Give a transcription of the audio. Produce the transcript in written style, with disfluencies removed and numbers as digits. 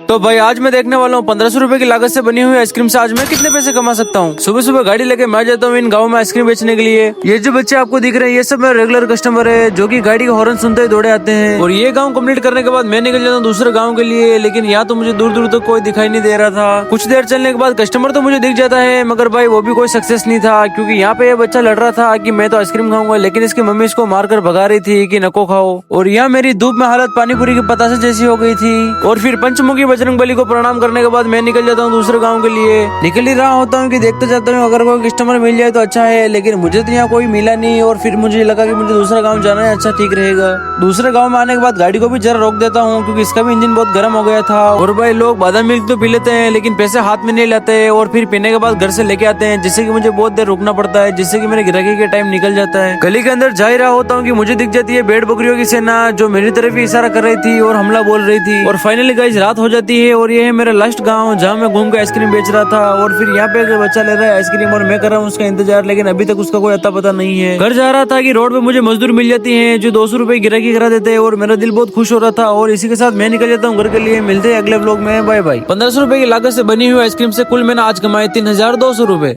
तो भाई आज मैं देखने वाला हूँ 1500 रुपए की लागत से बनी हुई आइसक्रीम से आज मैं कितने पैसे कमा सकता हूँ। सुबह सुबह गाड़ी लेके मैं जाता हूँ इन गाँव में आइसक्रीम बेचने के लिए। ये जो बच्चे आपको दिख रहे हैं ये सब मेरे रेगुलर कस्टमर है जो कि गाड़ी का हॉर्न सुनते ही दौड़े आते हैं। और ये गाँव कंप्लीट करने के बाद मैं निकल जाता हूँ दूसरे गाँव के लिए, लेकिन यहाँ तो मुझे दूर दूर तक कोई दिखाई नहीं दे रहा था। कुछ देर चलने के बाद कस्टमर तो मुझे दिख जाता है, मगर भाई वो भी कोई सक्सेस नहीं था, क्योंकि यहाँ पे ये बच्चा लड़ रहा था कि मैं तो आइसक्रीम खाऊंगा, लेकिन इसकी मम्मी इसको मारकर भगा रही थी कि नको खाओ। और यहाँ मेरी धूप में हालत पानीपुरी के पतासे जैसी हो गई थी। और फिर पंचमुखी बजरंगबली को प्रणाम करने के बाद मैं निकल जाता हूँ दूसरे गांव के लिए। निकल ही रहा होता हूँ कि देखते जाता हूँ अगर कोई कस्टमर मिल जाए तो अच्छा है, लेकिन मुझे तो यहाँ कोई मिला नहीं। और फिर मुझे लगा कि मुझे दूसरा गांव जाना है, अच्छा ठीक रहेगा। दूसरे गांव में आने के बाद गाड़ी को भी जरा रोक देता हूँ क्योंकि इसका भी इंजन बहुत गर्म हो गया था। और भाई लोग बादाम मिल्क तो पी लेते हैं लेकिन पैसे हाथ में नहीं लाते, और फिर पीने के बाद घर से लेके आते हैं, जिससे कि मुझे बहुत देर रुकना पड़ता है, जिससे कि मेरे गिराकी के टाइम निकल जाता है। गली के अंदर जा ही रहा होता हूँ कि मुझे दिख जाती है भेड़ बकरियों की सेना जो मेरी तरफ ही इशारा कर रही थी और हमला बोल रही थी। और फाइनली गाइस रात हो जाती है और ये है मेरा लास्ट गांव जहाँ मैं घूम के आइसक्रीम बेच रहा था। और फिर यहाँ पे एक बच्चा ले रहा है आइसक्रीम और मैं कर रहा हूँ उसका इंतजार, लेकिन अभी तक उसका कोई अता पता नहीं है। घर जा रहा था कि रोड पे मुझे मजदूर मिल जाती है जो 200 रुपए गिराकी करा देते हैं और मेरा दिल बहुत खुश हो रहा था। और इसी के साथ मैं निकल जाता हूँ घर के लिए। मिलते हैं अगले व्लॉग में, बाय बाय। 1500 रुपए की लागत से बनी हुई आइसक्रीम से कुल मैंने आज कमाए 3200 रुपए।